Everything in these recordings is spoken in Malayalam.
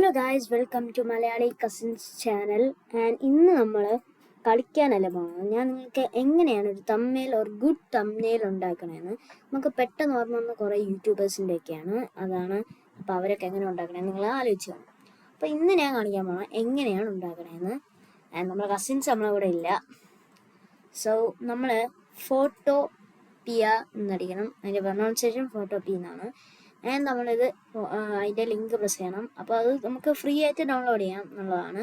Hello guys, welcome to Malayali cousins channel. And ഇന്ന് നമ്മൾ കളിക്കാനല്ല പോകുന്നത്. ഞാൻ നിങ്ങൾക്ക് എങ്ങനെയാണ് ഒരു തമ്മേൽ ഒരു ഗുഡ് തമ്മേൽ ഉണ്ടാക്കണമെന്ന് നമുക്ക് പെട്ടെന്ന് ഓർമ്മ വന്ന കുറേ യൂട്യൂബേഴ്സിൻ്റെ ഒക്കെയാണ്. അതാണ് അപ്പോൾ അവരൊക്കെ എങ്ങനെ ഉണ്ടാക്കണമെന്ന് നിങ്ങൾ ആലോചിച്ച് കാണും. അപ്പോൾ ഇന്ന് ഞാൻ കാണിക്കാൻ പോകണം എങ്ങനെയാണ് ഉണ്ടാക്കണമെന്ന്. ആൻഡ് നമ്മുടെ കസിൻസ് നമ്മളവിടെ ഇല്ല. സോ നമ്മൾ ഫോട്ടോപിയ എന്നടിക്കണം. അതിൻ്റെ പ്രൊനൗൺസിയേഷൻ ഫോട്ടോപി എന്നാണ്. ആൻഡ് നമ്മളിത് അതിൻ്റെ ലിങ്ക് പ്രസ് ചെയ്യണം. അപ്പോൾ അത് നമുക്ക് ഫ്രീ ആയിട്ട് ഡൗൺലോഡ് ചെയ്യാം എന്നുള്ളതാണ്.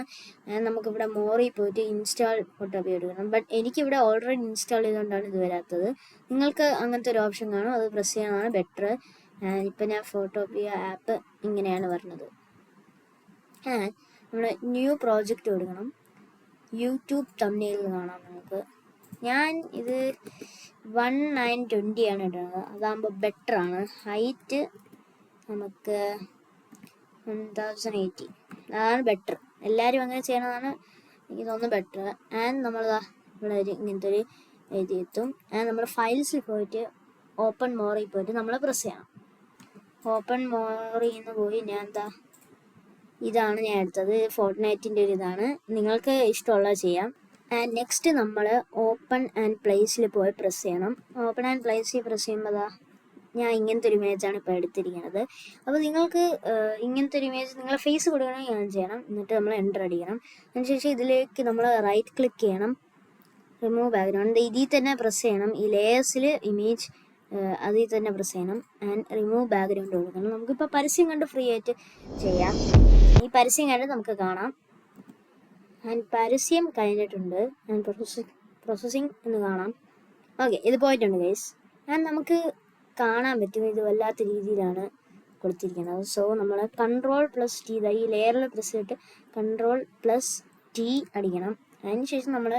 നമുക്കിവിടെ മോറിൽ പോയിട്ട് ഇൻസ്റ്റാൾ ഫോട്ടോപി എടുക്കണം. ബട്ട് എനിക്കിവിടെ ഓൾറെഡി ഇൻസ്റ്റാൾ ചെയ്തുകൊണ്ടാണ് ഇത് വരാത്തത്. നിങ്ങൾക്ക് അങ്ങനത്തെ ഒരു ഓപ്ഷൻ കാണും, അത് പ്രസ് ചെയ്യാനാണ് ബെറ്റർ. ഇപ്പം ഞാൻ ഫോട്ടോപിയ ആപ്പ് ഇങ്ങനെയാണ് വരുന്നത്. നമ്മൾ ന്യൂ പ്രോജക്റ്റ് കൊടുക്കണം. യൂട്യൂബ് തംബ്നെയിൽ കാണാം നമുക്ക്. ഞാൻ ഇത് 1920 ആണ് ഇടുന്നത്, അതാകുമ്പോൾ ബെറ്ററാണ്. ഹൈറ്റ് നമുക്ക് 1080, അതാണ് ബെറ്റർ. എല്ലാവരും അങ്ങനെ ചെയ്യണതാണ് എനിക്ക് തോന്നുന്നു ബെറ്റർ. ആൻഡ് നമ്മളിതാ ഇവിടെ ഇങ്ങനത്തെ ഒരു എഴുതിയെത്തും. ആൻഡ് നമ്മൾ ഫയൽസിൽ പോയിട്ട് ഓപ്പൺ മോറിൽ പോയിട്ട് നമ്മൾ പ്രസ് ചെയ്യണം. ഓപ്പൺ മോറിൽ നിന്ന് പോയി ഇതാണ് ഞാൻ എടുത്തത്. ഫോർട്ട്നൈറ്റിൻ്റെ ഒരു ഇതാണ്. നിങ്ങൾക്ക് ഇഷ്ടമുള്ളത് ചെയ്യാം. ആൻഡ് നെക്സ്റ്റ് നമ്മൾ ഓപ്പൺ ആൻഡ് പ്ലേസിൽ പോയി പ്രസ് ചെയ്യണം. ഓപ്പൺ ആൻഡ് പ്ലേസിൽ പ്രസ് ചെയ്യുമ്പോൾ ഞാൻ ഇങ്ങനത്തെ ഒരു ഇമേജാണ് ഇപ്പോൾ എടുത്തിരിക്കുന്നത്. അപ്പോൾ നിങ്ങൾക്ക് ഇങ്ങനത്തെ ഒരു ഇമേജ് നിങ്ങളെ ഫേസ് കൊടുക്കണമെങ്കിൽ ഞാൻ ചെയ്യണം. എന്നിട്ട് നമ്മൾ എൻ്റർ അടിക്കണം. അതിനുശേഷം ഇതിലേക്ക് നമ്മൾ റൈറ്റ് ക്ലിക്ക് ചെയ്യണം, റിമൂവ് ബാക്ക്ഗ്രൗണ്ട്. ഇതിൽ തന്നെ പ്രസ് ചെയ്യണം. ഈ ലേയേഴ്സിൽ ഇമേജ് അതിൽ തന്നെ പ്രസ് ചെയ്യണം. ആൻഡ് റിമൂവ് ബാക്ക്ഗ്രൗണ്ട് കൊടുക്കണം. നമുക്കിപ്പോൾ പരസ്യം കണ്ട് ഫ്രീ ആയിട്ട് ചെയ്യാം. ഈ പരസ്യം കണ്ട് നമുക്ക് കാണാം. ആൻഡ് പരസ്യം കഴിഞ്ഞിട്ടുണ്ട്. ആൻഡ് പ്രോസസ്സിങ് എന്ന് കാണാം. ഓക്കെ, ഇത് പോയിട്ടുണ്ട് ഗൈസ്. ആൻഡ് നമുക്ക് കാണാൻ പറ്റും ഇത് വല്ലാത്ത രീതിയിലാണ് കൊടുത്തിരിക്കുന്നത്. സോ നമ്മൾ Ctrl+T ഈ ലെയറിൽ പ്രസ് ചെയ്തിട്ട് Ctrl+T അടിക്കണം. അതിനുശേഷം നമ്മൾ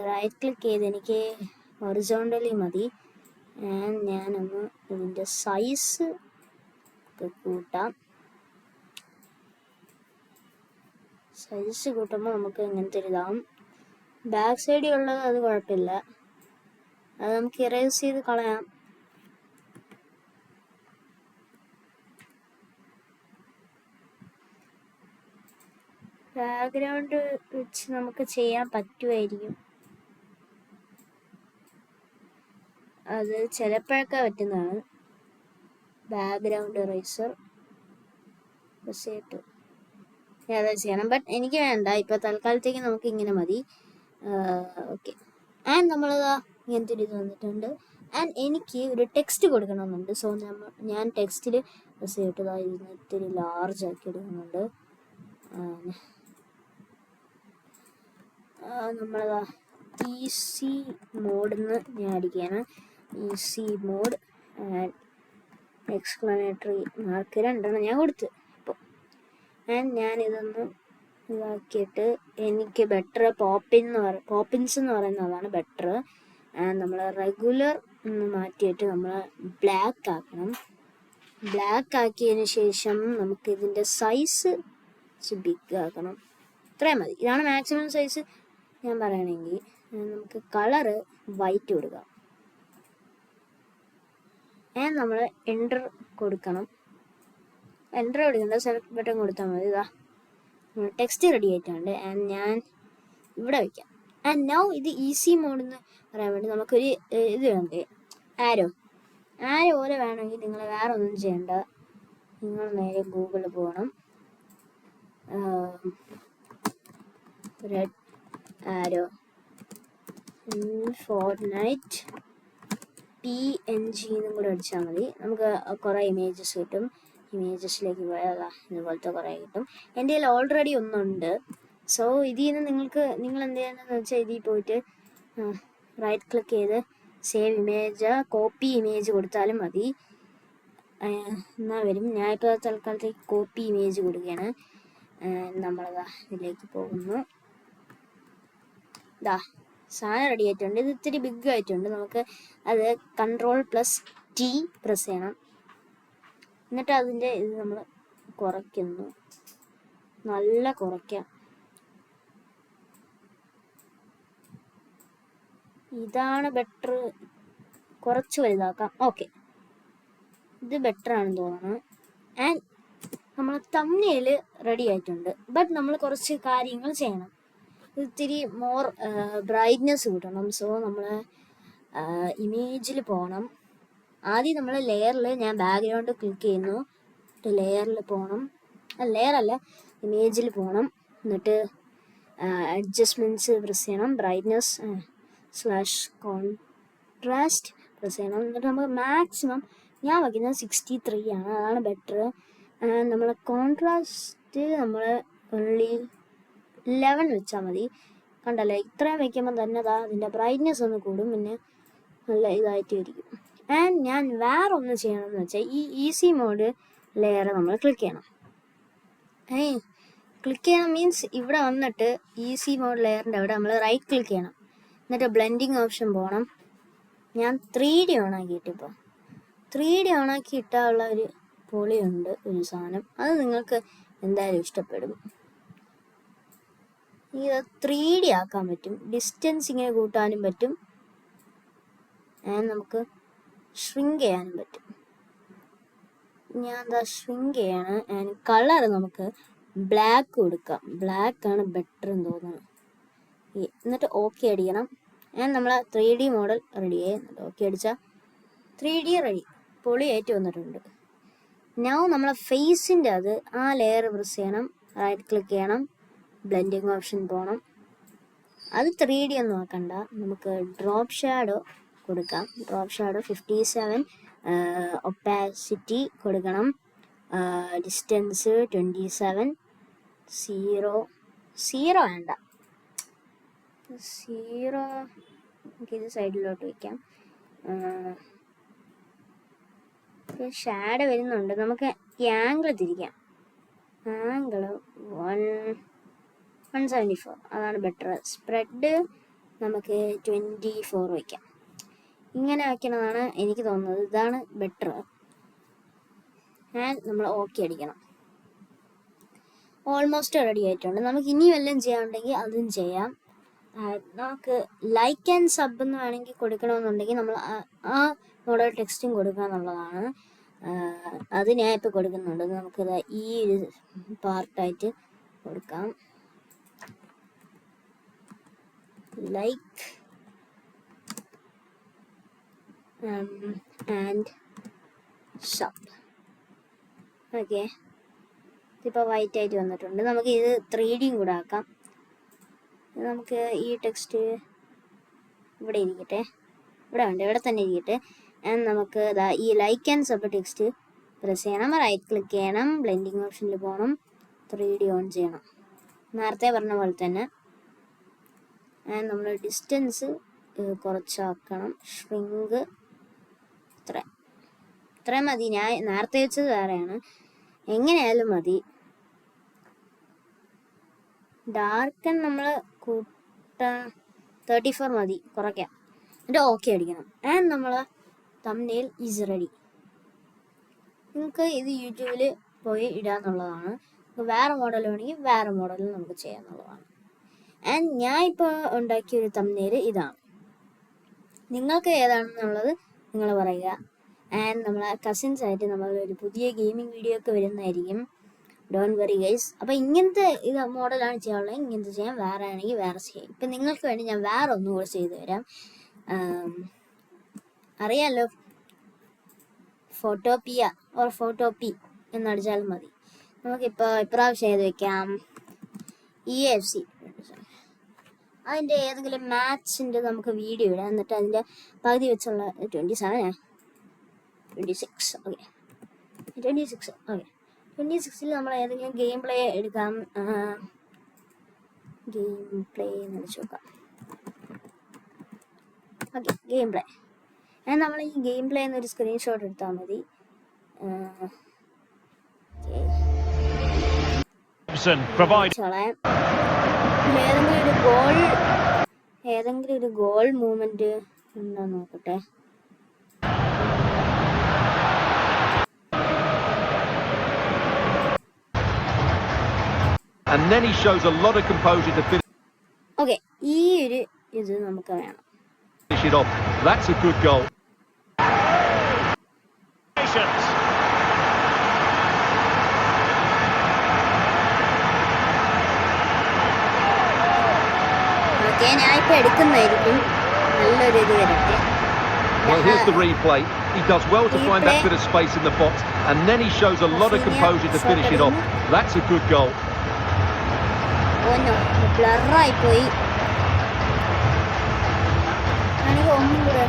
റൈറ്റ് ക്ലിക്ക് ചെയ്ത് എനിക്ക് ഹൊറിസോണ്ടലി മതി. ആൻഡ് ഞാനൊന്ന് ഇതിൻ്റെ സൈസ് കൂട്ടാം. സൈസ് കൂട്ടുമ്പോൾ നമുക്ക് ഇങ്ങനത്തെ ഒരു ഇതാവും. ബാക്ക് സൈഡിൽ ഉള്ളത് അത് കുഴപ്പമില്ല, അത് നമുക്ക് ഇറേസ് ചെയ്ത് കളയാം. ബാക്ക്ഗ്രൗണ്ട് വെച്ച് നമുക്ക് ചെയ്യാൻ പറ്റുമായിരിക്കും, അത് ചിലപ്പോഴൊക്കെ പറ്റുന്നതാണ്. ബാക്ക്ഗ്രൗണ്ട് ഇറേസർ ചെയ്തിട്ട് അതാ ചെയ്യണം. ബട്ട് എനിക്ക് വേണ്ട, ഇപ്പോൾ തൽക്കാലത്തേക്ക് നമുക്ക് ഇങ്ങനെ മതി. ഓക്കെ. ആൻഡ് നമ്മളിതാ ഇങ്ങനത്തെ ഒരു ഇത് വന്നിട്ടുണ്ട്. ആൻഡ് എനിക്ക് ഒരു ടെക്സ്റ്റ് കൊടുക്കണമെന്നുണ്ട്. സോ ഞാൻ ടെക്സ്റ്റിൽ പ്രസ് ചെയ്തിട്ട് ഇത്തിരി ലാർജ് ആക്കി എടുക്കുന്നുണ്ട്. നമ്മളിതാ ഈസി മോഡെന്ന് ഞാൻ അടിക്കുകയാണ്. Easy mode and exclamatory mark 2 ഞാൻ കൊടുത്ത് ഇപ്പോൾ. ആൻഡ് ഞാനിതൊന്ന് ഇതാക്കിയിട്ട് എനിക്ക് ബെറ്റർ പോപ്പിൻസ് എന്ന് പറയുന്നതാണ് ബെറ്റർ. നമ്മൾ റെഗുലർ എന്ന് മാറ്റിയിട്ട് നമ്മൾ ബ്ലാക്ക് ആക്കണം. ബ്ലാക്ക് ആക്കിയതിന് ശേഷം നമുക്ക് ഇതിൻ്റെ സൈസ് ബിഗ് ആക്കണം. ഇത്രയും മതി. ഇതാണ് മാക്സിമം സൈസ് ഞാൻ പറയണമെങ്കിൽ. നമുക്ക് കളറ് വൈറ്റ് കൊടുക്കാം. ആൻഡ് നമ്മൾ എൻ്റർ കൊടുക്കണം. എൻ്റർ കൊടുക്കേണ്ട, സെലക്ട് ബട്ടൺ കൊടുത്താൽ മതി. ഇതാ ടെക്സ്റ്റ് റെഡി ആയിട്ടുണ്ട്. ആൻഡ് ഞാൻ ഇവിടെ വയ്ക്കാം. ആൻഡ് നൗ ഇത് ഈസി മോഡെന്ന് പറയാൻ വേണ്ടി നമുക്കൊരു ഇത് വേണ്ടേ, ആരോ പോലെ വേണമെങ്കിൽ നിങ്ങൾ വേറെ ഒന്നും ചെയ്യണ്ട. നിങ്ങൾ നേരെ ഗൂഗിളിൽ പോകണം. റെഡ് ആരോ ഫോർട്ട്നൈറ്റ് PNG എന്നും കൂടെ അടിച്ചാൽ മതി. നമുക്ക് കുറേ ഇമേജസ് കിട്ടും. ഇമേജസിലേക്ക് പോയാൽ ഇതുപോലത്തെ കുറേ കിട്ടും. എൻ്റെ കയ്യിൽ ഓൾറെഡി ഒന്നുണ്ട്. സോ ഇതിൽ നിന്ന് നിങ്ങൾ എന്ത് ചെയ്യുന്നതെന്ന് വെച്ചാൽ ഇതിൽ പോയിട്ട് റൈറ്റ് ക്ലിക്ക് ചെയ്ത് സേവ് ഇമേജ്, കോപ്പി ഇമേജ് കൊടുത്താലും മതി. എന്നാൽ വരും. ഞാനിപ്പോൾ തൽക്കാലത്തേക്ക് കോപ്പി ഇമേജ് കൊടുക്കുകയാണ്. നമ്മളിതാ ഇതിലേക്ക് പോകുന്നു. സാധനം റെഡി ആയിട്ടുണ്ട്. ഇത് ഇത്തിരി ബിഗ് ആയിട്ടുണ്ട്. നമുക്ക് അത് Ctrl+T പ്രസ് ചെയ്യണം. എന്നിട്ട് അതിൻ്റെ ഇത് നമ്മൾ കുറയ്ക്കുന്നു. നല്ല കുറയ്ക്കാം. ഇതാണ് ബെറ്റർ. കുറച്ച് വലുതാക്കാം. ഓക്കെ, ഇത് ബെറ്റർ ആണെന്ന് തോന്നുന്നു. ആൻഡ് നമ്മൾ തമ്മിൽ റെഡി ആയിട്ടുണ്ട്. ബട്ട് നമ്മൾ കുറച്ച് കാര്യങ്ങൾ ചെയ്യണം. ഇത്തിരി മോർ ബ്രൈറ്റ്നെസ് കൂട്ടണം. സോ നമ്മൾ ഇമേജിൽ പോകണം. ആദ്യം നമ്മൾ ലെയറിൽ ഞാൻ ബാക്ക്ഗ്രൗണ്ട് ക്ലിക്ക് ചെയ്യുന്നു. ലെയറിൽ പോകണം, ലെയർ അല്ല ഇമേജിൽ പോകണം. എന്നിട്ട് അഡ്ജസ്റ്റ്മെൻറ്റ്സ് പ്രസ് ചെയ്യണം. ബ്രൈറ്റ്നെസ് /കോൺട്രാസ്റ്റ് പ്രസ് ചെയ്യണം. എന്നിട്ട് നമുക്ക് മാക്സിമം ഞാൻ വയ്ക്കുന്നത് 63 ആണ്, അതാണ് ബെറ്റർ. നമ്മൾ കോൺട്രാസ്റ്റ് നമ്മൾ ഓൺലി 11 വെച്ചാൽ മതി. കണ്ടല്ലേ, ഇത്രയും വയ്ക്കുമ്പോൾ തന്നെ അതിൻ്റെ ബ്രൈറ്റ്നെസ് ഒന്ന് കൂടും, പിന്നെ നല്ല ഇതായിട്ട് ഇരിക്കും. ആൻഡ് ഞാൻ വേറെ ഒന്ന് ചെയ്യണമെന്ന് വെച്ചാൽ ഈ ഈസി മോഡ് ലെയർ നമ്മൾ ക്ലിക്ക് ചെയ്യണം. ക്ലിക്ക് ചെയ്യണം മീൻസ് ഇവിടെ വന്നിട്ട് ഈസി മോഡ് ലെയറിൻ്റെ അവിടെ നമ്മൾ റൈറ്റ് ക്ലിക്ക് ചെയ്യണം. എന്നിട്ട് ബ്ലെൻഡിങ് ഓപ്ഷൻ പോകണം. ഞാൻ 3D ഓണാക്കിയിട്ട് ഇപ്പോൾ 3D ഓണാക്കി ഇട്ടാനുള്ള ഒരു പൊളിയുണ്ട് ഒരു സാധനം, അത് നിങ്ങൾക്ക് എന്തായാലും ഇഷ്ടപ്പെടും. ഇത് 3D ആക്കാൻ പറ്റും, ഡിസ്റ്റൻസ് ഇങ്ങനെ കൂട്ടാനും പറ്റും, നമുക്ക് ഷ്രിങ്ക് ചെയ്യാനും പറ്റും. ഞാൻ എന്താ ഷ്രിങ്ക് ചെയ്യാണ്. ആൻഡ് കളർ നമുക്ക് ബ്ലാക്ക് കൊടുക്കാം, ബ്ലാക്ക് ആണ് ബെറ്റർ എന്ന് തോന്നുന്നു. എന്നിട്ട് ഓക്കെ അടിക്കണം. ആൻഡ് നമ്മൾ 3D മോഡൽ റെഡിയായി. എന്നിട്ട് ഓക്കെ അടിച്ചാൽ 3D റെഡി, പൊളിയായിട്ട് വന്നിട്ടുണ്ട്. നൗ നമ്മളെ ഫേസിൻ്റെ അത് ആ ലെയർ പ്രസ് ചെയ്യണം, റൈറ്റ് ക്ലിക്ക് ചെയ്യണം, ബ്ലെൻഡിങ് ഓപ്ഷൻ പോകണം. അത് 3D ഒന്നും ആക്കണ്ട, നമുക്ക് ഡ്രോപ്പ് ഷാഡോ കൊടുക്കാം. ഡ്രോപ്പ് ഷാഡോ 57, ഒപ്പാസിറ്റി കൊടുക്കണം, ഡിസ്റ്റൻസ് 27, 0 വേണ്ട, 0 നമുക്കിത് സൈഡിലോട്ട് വയ്ക്കാം. ഷാഡോ വരുന്നുണ്ട്, നമുക്ക് ഈ ആംഗിൾ തിരിക്കാം. ആംഗിൾ 174 അതാണ് ബെറ്റർ. സ്പ്രെഡ് നമുക്ക് 24 വയ്ക്കാം. ഇങ്ങനെ വയ്ക്കണതാണ് എനിക്ക് തോന്നുന്നത്, ഇതാണ് ബെറ്റർ. ആൻഡ് നമ്മൾ ഓക്കെ അടിക്കണം. ഓൾമോസ്റ്റ് റെഡി ആയിട്ടുണ്ട്. നമുക്ക് ഇനി വല്ലതും ചെയ്യാനുണ്ടെങ്കിൽ അതും ചെയ്യാം. നമുക്ക് ലൈക്ക് ആൻഡ് സബ് എന്ന് വേണമെങ്കിൽ കൊടുക്കണമെന്നുണ്ടെങ്കിൽ നമ്മൾ ആ മോഡൽ ടെക്സ്റ്റും കൊടുക്കുക എന്നുള്ളതാണ്. അത് ഞാൻ ഇപ്പോൾ കൊടുക്കുന്നുണ്ട്. നമുക്കിത് ഈ ഒരു പാർട്ടായിട്ട് കൊടുക്കാം. Like and sub. ഓക്കെ, ഇതിപ്പോൾ വൈറ്റ് ആയിട്ട് വന്നിട്ടുണ്ട്. നമുക്ക് ഇത് 3Dയും കൂടെ ആക്കാം. നമുക്ക് ഈ ടെക്സ്റ്റ് ഇവിടെ ഇരിക്കട്ടെ, ഇവിടെ വേണ്ട, ഇവിടെ തന്നെ ഇരിക്കട്ടെ. ആൻഡ് നമുക്ക് ഈ like and sub text press ചെയ്യണം, റൈറ്റ് ക്ലിക്ക് ചെയ്യണം, ബ്ലെൻഡിങ് ഓപ്ഷനിൽ പോകണം, 3D ഓൺ ചെയ്യണം, നേരത്തെ പറഞ്ഞ പോലെ തന്നെ. ആൻഡ് നമ്മൾ ഡിസ്റ്റൻസ് കുറച്ചാക്കണം, ഷ്രിങ്ക് ഇത്രയും മതി. ഞാൻ നേരത്തെ വെച്ചത് വേറെയാണ്, എങ്ങനെയായാലും മതി. ഡാർക്കൻ നമ്മൾ 34 മതി, കുറയ്ക്കാം. എന്നിട്ട് ഓക്കെ അടിക്കണം. ആൻഡ് നമ്മൾ തംബ്നെയിൽ ഈസ് റെഡി. നിങ്ങൾക്ക് ഇത് യൂട്യൂബിൽ പോയി ഇടാന്നുള്ളതാണ്. വേറെ മോഡൽ വേണമെങ്കിൽ വേറെ മോഡലിൽ നമുക്ക് ചെയ്യാന്നുള്ളതാണ്. ആൻഡ് ഞാൻ ഇപ്പോൾ ഉണ്ടാക്കിയൊരു തംബ്നെയിൽ ഇതാണ്. നിങ്ങൾക്ക് ഏതാണെന്നുള്ളത് നിങ്ങൾ പറയുക. ആൻഡ് നമ്മളെ കസിൻസായിട്ട് നമ്മളൊരു പുതിയ ഗെയിമിംഗ് വീഡിയോ ഒക്കെ വരുന്നതായിരിക്കും. Don't worry guys. അപ്പോൾ ഇങ്ങനത്തെ ഇത് മോഡലാണ് ചെയ്യാനുള്ളത്, ഇങ്ങനത്തെ ചെയ്യാം. വേറെ ആണെങ്കിൽ വേറെ ചെയ്യാം. ഇപ്പം നിങ്ങൾക്ക് വേണ്ടി ഞാൻ വേറെ ഒന്നും കൂടെ ചെയ്തു തരാം. അറിയാമല്ലോ, ഫോട്ടോപിയ ഓർ ഫോട്ടോപി എന്നടിച്ചാലും മതി. നമുക്കിപ്പോൾ ഇപ്രാവശ്യം ചെയ്ത് വെക്കാം EAFC. അതിൻ്റെ ഏതെങ്കിലും മാച്ചിൻ്റെ നമുക്ക് വീഡിയോ ഇടാം. എന്നിട്ട് അതിൻ്റെ പകുതി വെച്ചുള്ള 26 ഓക്കെ 26 ഓക്കെ 26ൽ നമ്മൾ ഏതെങ്കിലും ഗെയിം പ്ലേ എടുക്കാം. ഗെയിം പ്ലേ എന്ന് വെച്ച് നോക്കാം. Okay, game play. നമ്മൾ ഈ ഗെയിം പ്ലേ എന്നൊരു സ്ക്രീൻഷോട്ട് എടുത്താൽ മതി. ഏതെങ്കിലും ഒരു ഗോൾ മൂവ്മെന്റ് ഉണ്ടോ നോക്കട്ടെ. And then he shows a lot of composure to finish ഈ ഒരു ഇത് നമുക്ക് വേണം. it off. That's a good goal. Okay, ഞാൻ ഇപ്പൊ എടുക്കുന്നതായിരിക്കും. നല്ലൊരു ഇത് വരട്ടെ. Well, here's the replay. He does well to find that bit of space in the box, and then he shows a lot of composure to finish it off. That's a good goal. Oh no, ബ്ലറായി പോയി. എനിക്ക് ഒന്നും കൂടെ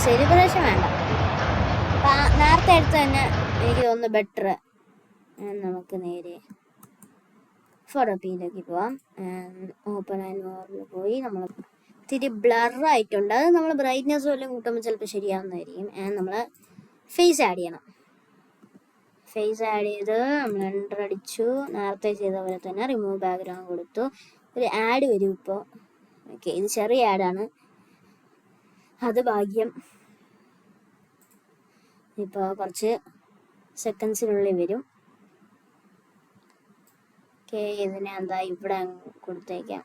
സെലിബ്രേഷൻ വേണ്ട. നേരത്തെ എടുത്ത് തന്നെ എനിക്ക് തോന്നുന്നു ബെറ്റർ. നമുക്ക് നേരെ ഫോട്ടോപ്പിയിലേക്ക് പോവാം. ഓപ്പൺ ആൻഡ് മോറിൽ പോയി നമ്മൾ ഇത്തിരി ബ്ലറായിട്ടുണ്ട്. അത് നമ്മൾ ബ്രൈറ്റ്നെസ് വല്ലതും കൂട്ടുമ്പോൾ ചിലപ്പോൾ ശരിയാവുന്നതായിരിക്കും. നമ്മൾ ഫേസ് ആഡ് ചെയ്യണം. ഫേസ് ആഡ് ചെയ്ത് നമ്മൾ എൻ്റർ അടിച്ചു. നേരത്തെ ചെയ്ത പോലെ തന്നെ റിമൂവ് ബാക്ക്ഗ്രൗണ്ട് കൊടുത്തു. ഒരു ആഡ് വരും ഇപ്പോൾ. ഓക്കെ, ഇത് ചെറിയ ആഡാണ്, അത് ഭാഗ്യം. ഇപ്പോൾ കുറച്ച് സെക്കൻഡ്സിനുള്ളിൽ വരും. ഓക്കെ, ഇതിനെ എന്താ ഇവിടെ കൊടുത്തേക്കാം.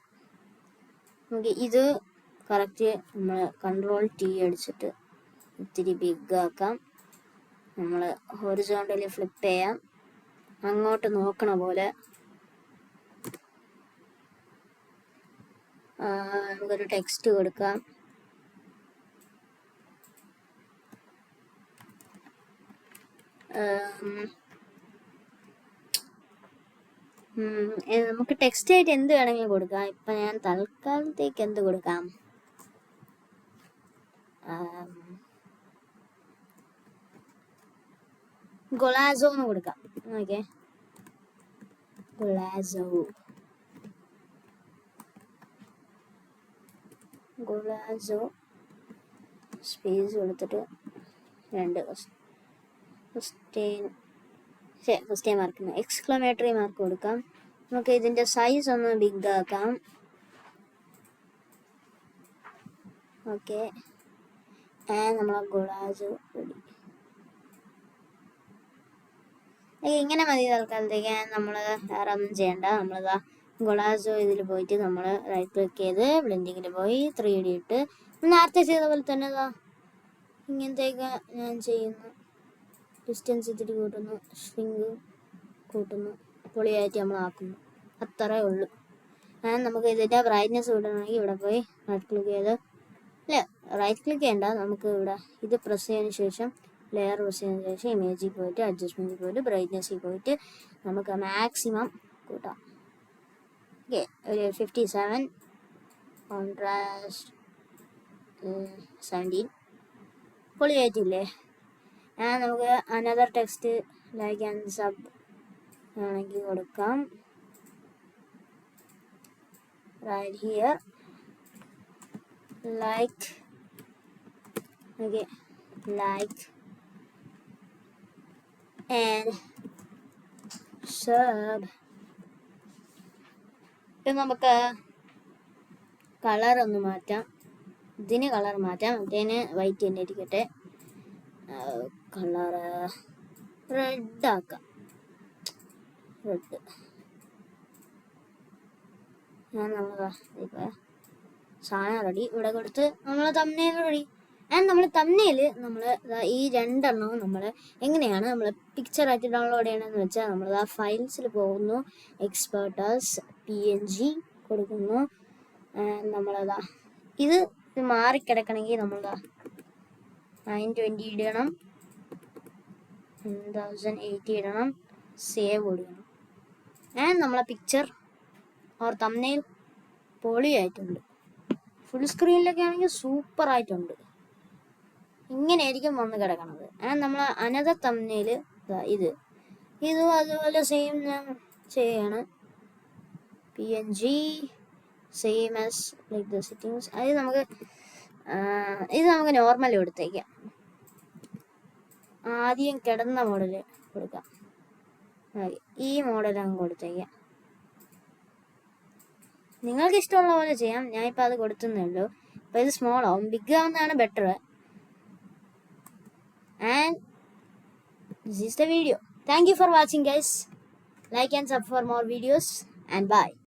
നമുക്ക് ഇത് കറക്റ്റ് നമ്മൾ കൺട്രോൾ T അടിച്ചിട്ട് ഇത്തിരി ബിഗ് ആക്കാം. നമ്മൾ ഹൊറിസോണ്ടലി ഫ്ലിപ്പ് ചെയ്യാം, അങ്ങോട്ട് നോക്കണ പോലെ. നമുക്കൊരു ടെക്സ്റ്റ് കൊടുക്കാം. നമുക്ക് ടെക്സ്റ്റ് ആയിട്ട് എന്ത് വേണമെങ്കിലും കൊടുക്കാം. ഇപ്പം ഞാൻ തൽക്കാലത്തേക്ക് എന്ത് കൊടുക്കാം? ഗൊളാസോ എന്ന് കൊടുക്കാം. ഓക്കെ, ഗൊളാസോ സ്പേസ് കൊടുത്തിട്ട് 2 ക്വസ്റ്റ്യൻ മാർക്ക് എക്സ്ക്ലമേറ്ററി മാർക്ക് കൊടുക്കാം. നമുക്ക് ഇതിൻ്റെ സൈസ് ഒന്ന് ബിഗ് ആക്കാം. ഓക്കെ, നമ്മളെ ഗൊളാസോ റെഡി. ഇങ്ങനെ മതി തൽക്കാലത്തേക്ക്. നമ്മൾ വേറെ ഒന്നും ചെയ്യണ്ട. നമ്മളിതാ ഗൊളാസോ ഇതിൽ പോയിട്ട് നമ്മൾ റൈറ്റ് ക്ലിക്ക് ചെയ്ത് ബ്ലെൻഡിങ്ങിൽ പോയി 3D ഇട്ട് നേരത്തെ ചെയ്ത പോലെ തന്നെ ഇങ്ങനത്തേക്ക് ഞാൻ ചെയ്യുന്നു. ഡിസ്റ്റൻസ് ഇത്തിരി കൂട്ടുന്നു, ഷ്രിങ്ക് കൂട്ടുന്നു, പൊളിയായിട്ട് നമ്മൾ ആക്കുന്നു. അത്രേ ഉള്ളൂ. നമുക്ക് ഇതിൻ്റെ ബ്രൈറ്റ്നെസ് കൂട്ടണമെങ്കിൽ ഇവിടെ പോയി റൈറ്റ് ക്ലിക്ക് ചെയ്ത്, അല്ല റൈറ്റ് ക്ലിക്ക് ചെയ്യണ്ട, നമുക്ക് ഇവിടെ ഇത് പ്രസ് ചെയ്തതിന് ശേഷം ലെയർ പ്രസ് ചെയ്തതിന് ശേഷം ഇമേജിൽ പോയിട്ട് അഡ്ജസ്റ്റ്മെൻറ്റിൽ പോയിട്ട് ബ്രൈറ്റ്നെസ്സിൽ പോയിട്ട് നമുക്ക് മാക്സിമം കൂട്ടാം. ഓക്കെ, ഒരു 57, കോൺട്രാസ്റ്റ് 17, പൊളിയായിട്ടില്ലേ? നമുക്ക് another text like and sub ആണെങ്കിൽ കൊടുക്കാം. Right here like, okay, like and sub. ഇപ്പം നമുക്ക് കളർ ഒന്ന് മാറ്റാം. ഇതിന് കളർ മാറ്റാം, മറ്റേന് വൈറ്റ് തന്നെ ഇരിക്കട്ടെ. കളർ റെഡ് ആക്കാം. റെഡ് നമ്മൾ ഇപ്പോൾ സാധനം റെഡി. ഇവിടെ കൊടുത്ത് നമ്മൾ തമ്നെയിൽ റെഡി. നമ്മൾ തമ്നെയിൽ നമ്മൾ ഈ 2 എണ്ണവും നമ്മൾ എങ്ങനെയാണ് നമ്മൾ പിക്ചറായിട്ട് ഡൗൺലോഡ് ചെയ്യണമെന്ന് വെച്ചാൽ നമ്മൾ ഫയൽസിൽ പോകുന്നു, എക്സ്പേർട്ടേഴ്സ് PNG കൊടുക്കുന്നു. നമ്മളതാ ഇത് മാറിക്കിടക്കണമെങ്കിൽ നമ്മളതാ 920 ഇടണം, 1080 ഇടണം, സേവ് കൊടുക്കണം. നമ്മളെ പിക്ചർ ഓർ തമ്നെയിൽ പൊളിയായിട്ടുണ്ട്. ഫുൾ സ്ക്രീനിലൊക്കെ ആണെങ്കിൽ സൂപ്പറായിട്ടുണ്ട്. ഇങ്ങനെയായിരിക്കും വന്ന് കിടക്കണത്. നമ്മൾ അനദർ തമ്നെയിൽ ഇതും അതുപോലെ സെയിം ഞാൻ ചെയ്യാണ്. PNG same as like the settings. ഇത് നമുക്ക് നോർമൽ കൊടുത്തേക്കാം. ആദ്യം കിടന്ന മോഡൽ കൊടുക്കാം. ഈ മോഡൽ അങ്ങ് കൊടുത്തേക്കാം. നിങ്ങൾക്ക് ഇഷ്ടമുള്ള പോലെ ചെയ്യാം. ഞാനിപ്പോൾ അത് കൊടുത്തേ ഉള്ളൂ. അപ്പോൾ ഇത് സ്മോൾ ആവും, ബിഗ് ആവുന്നതാണ് better. And this is the video. Thank you for watching, guys. Like and sub for more videos, and bye.